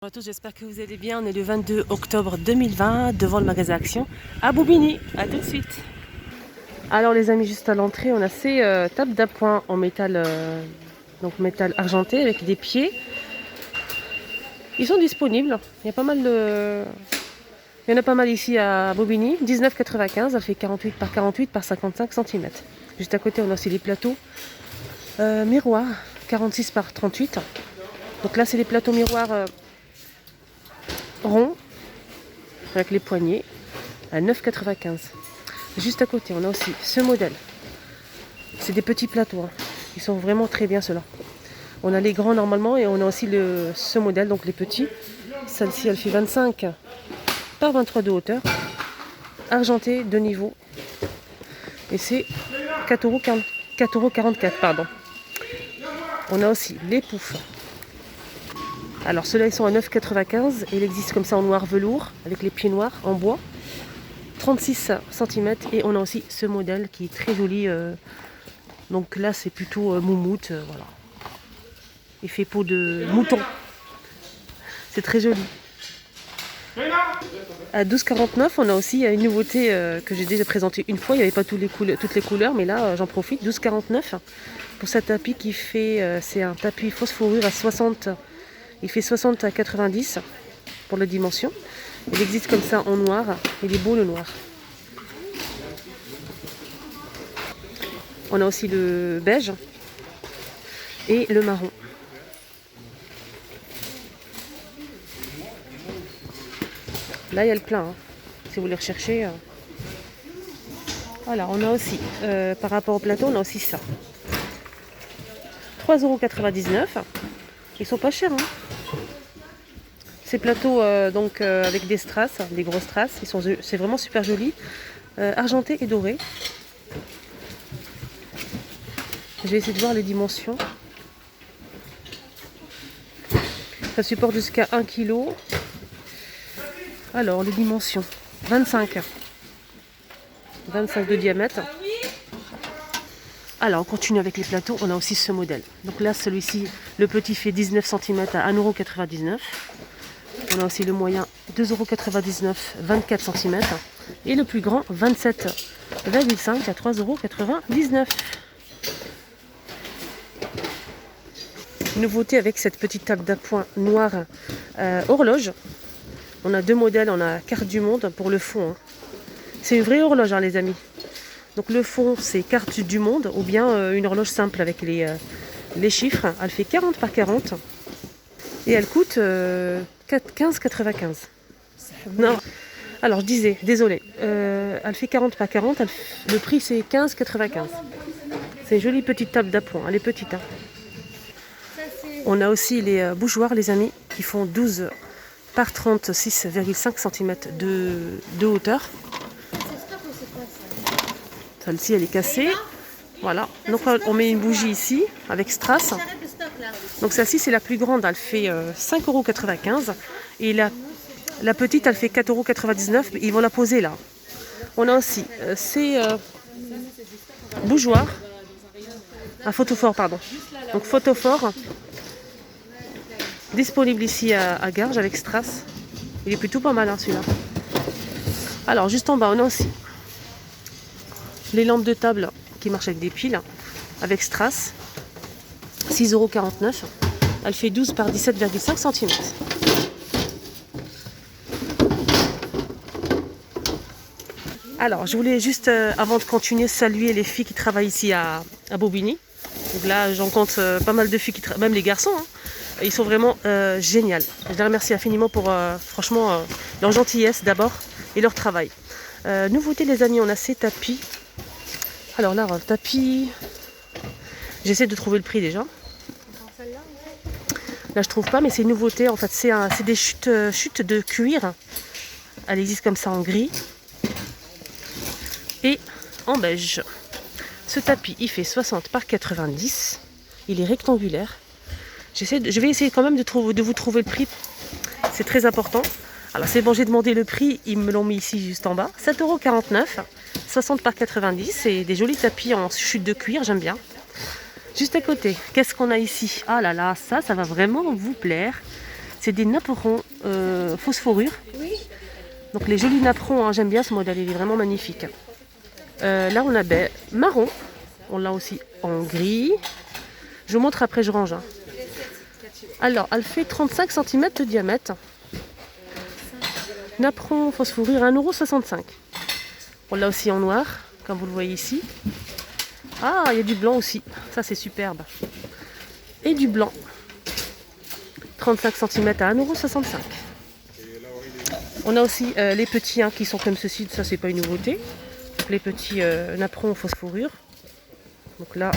Bonjour à tous, j'espère que vous allez bien. On est le 22 octobre 2020 devant le magasin Action à Bobigny. A tout de suite. Alors les amis, juste à l'entrée, on a ces tables d'appoint en métal, donc métal argenté avec des pieds. Ils sont disponibles. Il y a pas mal de... Il y en a pas mal ici à Bobigny. 19,95, elle fait 48 par 48 par 55 cm. Juste à côté, on a aussi les plateaux miroirs, 46 par 38. Donc là, c'est les plateaux miroirs ronds avec les poignées à 9,95. Juste à côté, on a aussi ce modèle. C'est des petits plateaux, hein. Ils sont vraiment très bien ceux-là. On a les grands normalement et on a aussi ce modèle, donc les petits. Celle-ci, elle fait 25 par 23 de hauteur, argenté de niveau. Et c'est 4,44 €, pardon. On a aussi les poufs. Alors ceux-là, ils sont à 9,95 et il existe comme ça en noir velours avec les pieds noirs en bois. 36 cm et on a aussi ce modèle qui est très joli. Donc là, c'est plutôt moumoute, voilà. Il fait peau de mouton. C'est très joli. À 12,49, on a aussi une nouveauté que j'ai déjà présentée une fois. Il n'y avait pas toutes les couleurs, mais là, j'en profite. 12,49 pour ce tapis qui fait... c'est un tapis fausse fourrure à 60. Il fait 60 à 90 pour la dimension. Il existe comme ça en noir. Il est beau le noir. On a aussi le beige et le marron. Là, il y a le plein, hein, si vous les recherchez. Voilà, on a aussi, par rapport au plateau, on a aussi ça. 3,99 €. Ils sont pas chers, hein. Ces plateaux avec des strass, des grosses strass, c'est vraiment super joli. Argenté et doré. Je vais essayer de voir les dimensions. Ça supporte jusqu'à 1 kg. Alors, les dimensions. 25 de diamètre. Alors, on continue avec les plateaux. On a aussi ce modèle. Donc là, celui-ci, le petit fait 19 cm à 1,99 €. On a aussi le moyen 2,99 €, 24 cm. Et le plus grand, 27,5 à 3,99 €. Nouveauté avec cette petite table d'appoint noire horloge. On a deux modèles, on a carte du monde pour le fond, hein. C'est une vraie horloge, hein, les amis. Donc le fond, c'est carte du monde ou bien une horloge simple avec les chiffres. Elle fait 40 par 40 et elle coûte 15,95. Non, alors je disais, désolé, elle fait 40 par 40, le prix c'est 15,95. C'est une jolie petite table d'appoint, elle est petite, hein. On a aussi les bougeoirs, les amis, qui font 12 par 36,5 cm de hauteur. Celle-ci, elle est cassée. Voilà. Donc, on met une bougie ici avec strass. Donc, celle-ci, c'est la plus grande. Elle fait 5,95 €. Et la petite, elle fait 4,99 €. Ils vont la poser là. On a aussi ces bougeoirs. Un photophore, pardon. Donc, photophore. Disponible ici à Garges avec strass. Il est plutôt pas mal, hein, celui-là. Alors, juste en bas, on a aussi les lampes de table qui marchent avec des piles, avec strass, 6,49 €. Elle fait 12 par 17,5 cm. Alors, je voulais juste, avant de continuer, saluer les filles qui travaillent ici à Bobigny. Donc là, j'en compte pas mal de filles, même les garçons, hein. Ils sont vraiment géniaux. Je les remercie infiniment pour, franchement, leur gentillesse d'abord et leur travail. Nouveauté, les amis, on a ces tapis. Alors là, le tapis, j'essaie de trouver le prix déjà. Là, je trouve pas, mais c'est une nouveauté. En fait, c'est des chutes de cuir. Elle existe comme ça en gris et en beige. Ce tapis, il fait 60 par 90. Il est rectangulaire. Je vais essayer quand même de vous trouver le prix. C'est très important. Alors c'est bon, j'ai demandé le prix. Ils me l'ont mis ici juste en bas. 7,49 €. 60 par 90. C'est des jolis tapis en chute de cuir. J'aime bien. Juste à côté, qu'est-ce qu'on a ici? Ah là là, ça va vraiment vous plaire. C'est des napperons phosphorure. Donc les jolis napperons, hein, j'aime bien ce modèle, il est vraiment magnifique. Là on a marron, on l'a aussi en gris. Je vous montre après, je range. Hein. Alors, elle fait 35 cm de diamètre. Napperon phosphorure, 1,65 €. On l'a aussi en noir, comme vous le voyez ici. Ah, il y a du blanc aussi, ça c'est superbe. Et du blanc, 35 cm à 1,65 €. On a aussi les petits qui sont comme ceci, ça c'est pas une nouveauté. Donc, les petits napperons phosphorure. Donc là,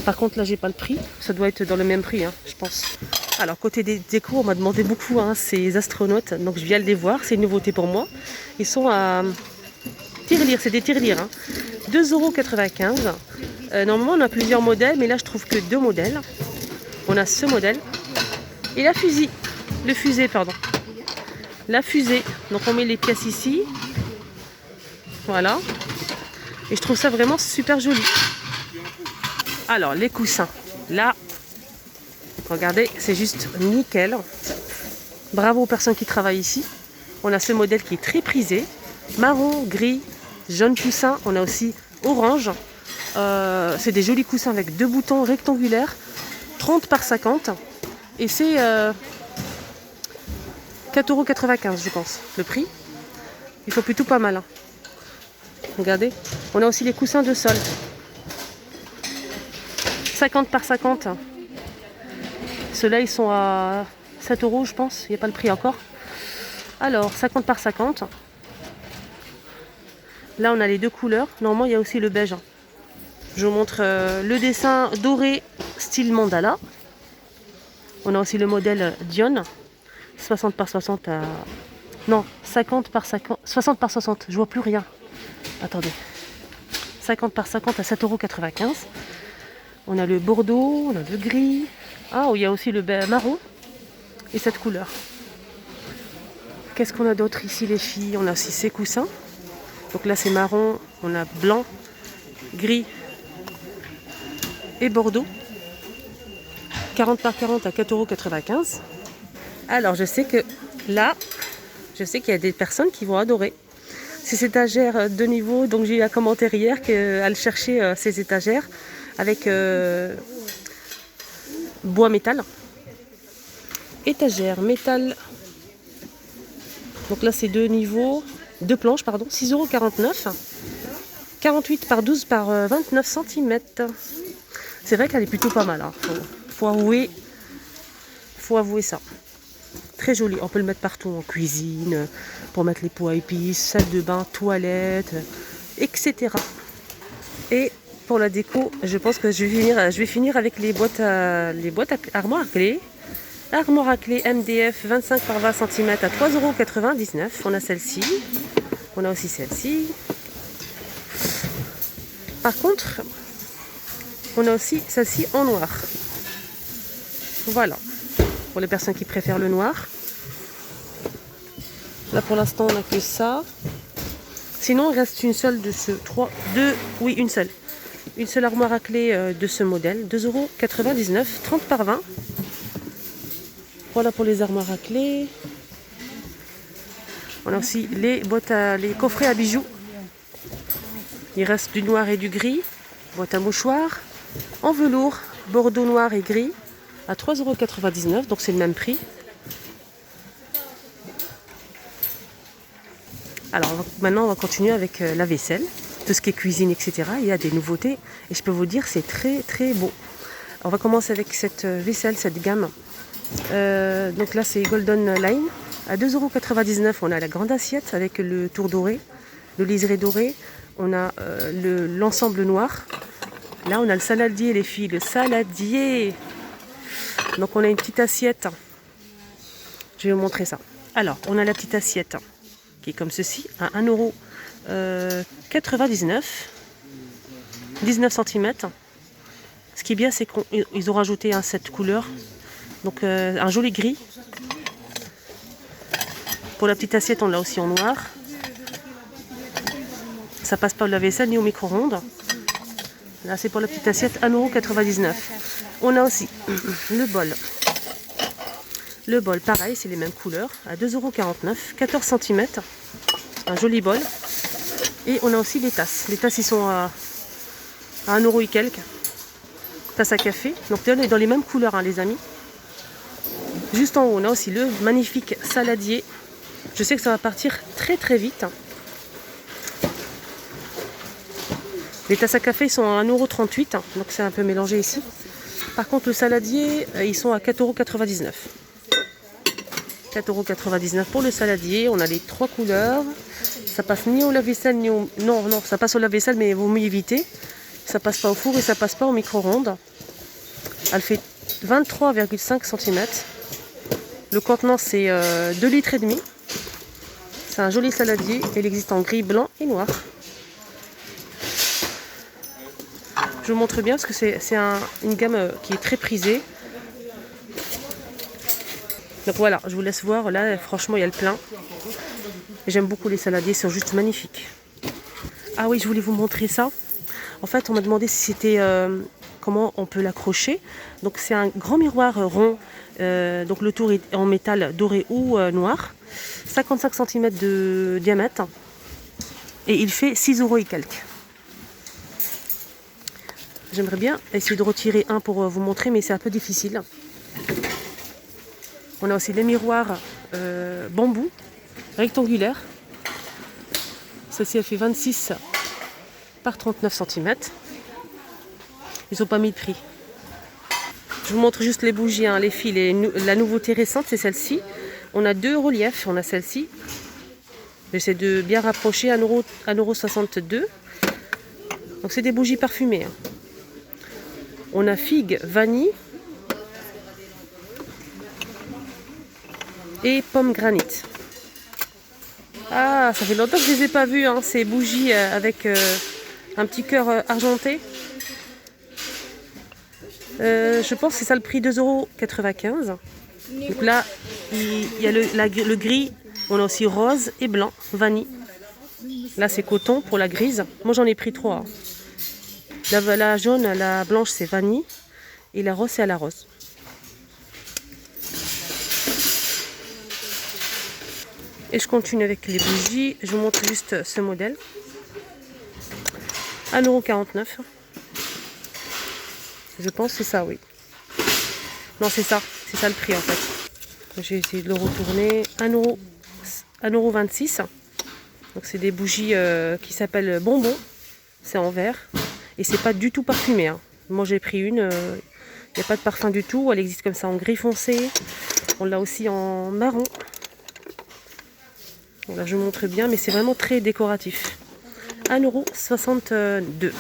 par contre là j'ai pas le prix, ça doit être dans le même prix, je pense. Alors côté des décos, on m'a demandé beaucoup ces astronautes, donc je viens de les voir, c'est une nouveauté pour moi. Ils sont à tirelire, c'est des tirelires, 2,95 €. Normalement on a plusieurs modèles, mais là je trouve que 2 modèles. On a ce modèle et la fusée, la fusée. Donc on met les pièces ici, voilà. Et je trouve ça vraiment super joli. Alors les coussins, là, regardez, c'est juste nickel. Bravo aux personnes qui travaillent ici. On a ce modèle qui est très prisé. Marron, gris, jaune coussin. On a aussi orange. C'est des jolis coussins avec 2 boutons rectangulaires. 30 par 50. Et c'est 4,95 € je pense, le prix. Ils sont plutôt pas mal. Regardez. On a aussi les coussins de sol. 50 par 50. Ceux-là, ils sont à 7 € je pense. Il n'y a pas le prix encore. Alors, 50 par 50. Là, on a les 2 couleurs. Normalement, il y a aussi le beige. Je vous montre le dessin doré style mandala. On a aussi le modèle Dion. 60 par 60 à... Non, 50 par 50... 60 par 60. Je vois plus rien. Attendez. 50 par 50 à 7,95 €. On a le bordeaux, on a le gris. Ah, il y a aussi le marron et cette couleur. Qu'est-ce qu'on a d'autre ici les filles? On a aussi ces coussins. Donc là c'est marron, on a blanc, gris et bordeaux. 40 par 40 à 4,95 €. Alors je sais qu'il y a des personnes qui vont adorer. Ces étagères de niveau, donc j'ai eu un commentaire hier qu'elle cherchait ces étagères avec bois métal. Étagère métal. Donc là c'est 2 niveaux, 2 planches pardon, 6,49 €. 48 par 12 par 29 cm. C'est vrai qu'elle est plutôt pas mal. Faut avouer ça. Très joli. On peut le mettre partout en cuisine, pour mettre les pots à épices, salle de bain, toilette, etc. Et pour la déco, je pense que je vais finir avec les boîtes à armoires à clés. Armoire à clés MDF 25 par 20 cm à 3,99 €. On a celle-ci. On a aussi celle-ci. Par contre, on a aussi celle-ci en noir. Voilà. Pour les personnes qui préfèrent le noir. Là pour l'instant on n'a que ça. Sinon il reste une seule de ce une seule. Une seule armoire à clés de ce modèle. 2,99 €, 30 par 20. Voilà pour les armoires à clés. On a aussi les coffrets à bijoux. Il reste du noir et du gris. Boîte à mouchoirs. En velours, bordeaux noir et gris. À 3,99 €, donc c'est le même prix. Alors maintenant on va continuer avec la vaisselle, tout ce qui est cuisine, etc. Il y a des nouveautés et je peux vous dire c'est très très beau. On va commencer avec cette vaisselle, cette gamme. Donc là c'est Golden Line. À 2,99 €, on a la grande assiette avec le tour doré, le liseré doré. On a l'ensemble noir. Là on a le saladier les filles, le saladier. Donc on a une petite assiette. Je vais vous montrer ça. Alors on a la petite assiette qui est comme ceci, à 1,99 €, 19 cm. Ce qui est bien, c'est qu'ils ont rajouté cette couleur, donc un joli gris. Pour la petite assiette, on l'a aussi en noir. Ça passe pas au lave-vaisselle ni au micro-ondes. Là, c'est pour la petite assiette, 1,99 €. On a aussi le bol Le bol, pareil, c'est les mêmes couleurs, à 2,49 €, 14 cm. Un joli bol. Et on a aussi les tasses. Les tasses, ils sont à 1 € et quelques. Tasse à café. Donc on est dans les mêmes couleurs, hein, les amis. Juste en haut, on a aussi le magnifique saladier. Je sais que ça va partir très très vite. Les tasses à café sont à 1,38 €, donc c'est un peu mélangé ici. Par contre, le saladier, ils sont à 4,99 €. 4,99 € pour le saladier. On a les 3 couleurs. Ça passe ni au lave-vaisselle, ni au... Non, ça passe au lave-vaisselle, mais il vaut mieux éviter. Ça passe pas au four et ça passe pas au micro-ondes. Elle fait 23,5 cm. Le contenant, c'est 2,5 litres. C'est un joli saladier. Il existe en gris, blanc et noir. Je vous montre bien parce que c'est une gamme qui est très prisée. Donc voilà, je vous laisse voir. Là, franchement, il y a le plein. J'aime beaucoup les saladiers, ils sont juste magnifiques. Ah oui, je voulais vous montrer ça. En fait, on m'a demandé si c'était comment on peut l'accrocher. Donc c'est un grand miroir rond. Donc le tour est en métal doré ou noir. 55 cm de diamètre. Et il fait 6 € et quelques. J'aimerais bien essayer de retirer un pour vous montrer, mais c'est un peu difficile. On a aussi des miroirs bambou, rectangulaires. Celle-ci, elle fait 26 par 39 cm. Ils n'ont pas mis de prix. Je vous montre juste les bougies, hein, les fils. La nouveauté récente, c'est celle-ci. On a 2 reliefs. On a celle-ci. J'essaie de bien rapprocher, 1,62 €. Donc c'est des bougies parfumées. Hein. On a figue, vanille et pomme granit. Ah, ça fait longtemps que je ne les ai pas vues, hein, ces bougies avec un petit cœur argenté. Je pense que c'est ça le prix, 2,95 €. Donc là, il y a le gris. On a aussi rose et blanc, vanille. Là, c'est coton pour la grise. Moi, j'en ai pris 3. La jaune, la blanche, c'est vanille. Et la rose, c'est à la rose. Et je continue avec les bougies. Je vous montre juste ce modèle. 1,49 €. Je pense que c'est ça, oui. Non, c'est ça. C'est ça le prix, en fait. J'ai essayé de le retourner. 1,26 €. Donc, c'est des bougies qui s'appellent bonbons. C'est en verre. Et c'est pas du tout parfumé. Hein. Moi, j'ai pris une. Il n'y a pas de parfum du tout. Elle existe comme ça en gris foncé. On l'a aussi en marron. Là, je vous montre bien, mais c'est vraiment très décoratif. 1,62 €.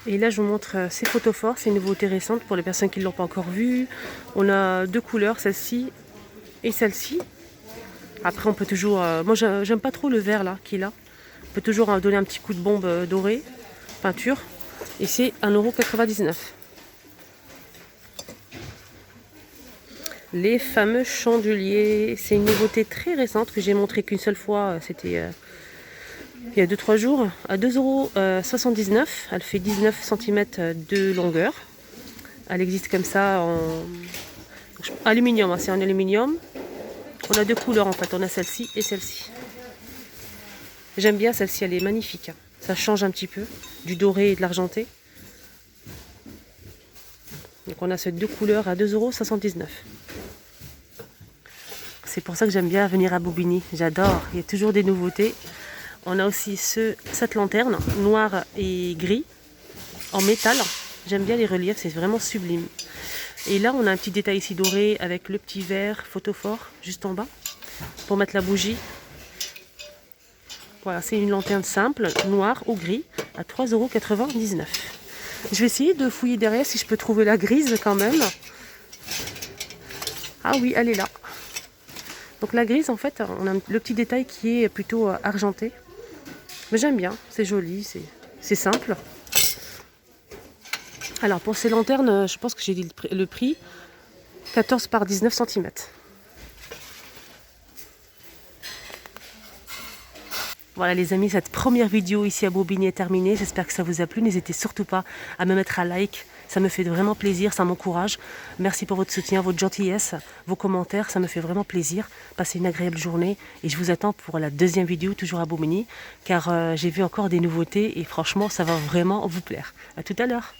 Et là, je vous montre ces photophores. C'est une nouveauté récente pour les personnes qui ne l'ont pas encore vu. On a 2 couleurs, celle-ci et celle-ci. Après, on peut toujours... moi, j'aime pas trop le vert là qui est là. On peut toujours donner un petit coup de bombe doré, peinture. Et c'est 1,99 €. Les fameux chandeliers, c'est une nouveauté très récente que j'ai montré qu'une seule fois, c'était il y a 2-3 jours, à 2,79 €. Elle fait 19 cm de longueur. Elle existe comme ça en aluminium, hein, c'est en aluminium. On a 2 couleurs en fait, on a celle-ci et celle-ci. J'aime bien celle-ci, elle est magnifique. Ça change un petit peu du doré et de l'argenté. Donc on a ces 2 couleurs à 2,79 €. C'est pour ça que j'aime bien venir à Bobigny. J'adore, il y a toujours des nouveautés. On a aussi cette lanterne, noire et gris, en métal. J'aime bien les reliefs, c'est vraiment sublime. Et là, on a un petit détail ici doré avec le petit verre photophore juste en bas pour mettre la bougie. Voilà, c'est une lanterne simple, noire ou gris, à 3,99 €. Je vais essayer de fouiller derrière si je peux trouver la grise quand même. Ah oui, elle est là. Donc la grise, en fait, on a le petit détail qui est plutôt argenté. Mais j'aime bien, c'est joli, c'est simple. Alors pour ces lanternes, je pense que j'ai dit le prix, 14 par 19 cm. Voilà les amis, cette première vidéo ici à Bobigny est terminée. J'espère que ça vous a plu. N'hésitez surtout pas à me mettre un like. Ça me fait vraiment plaisir, ça m'encourage. Merci pour votre soutien, votre gentillesse, vos commentaires, ça me fait vraiment plaisir. Passez une agréable journée et je vous attends pour la deuxième vidéo, toujours à Bobigny, car j'ai vu encore des nouveautés et franchement, ça va vraiment vous plaire. À tout à l'heure.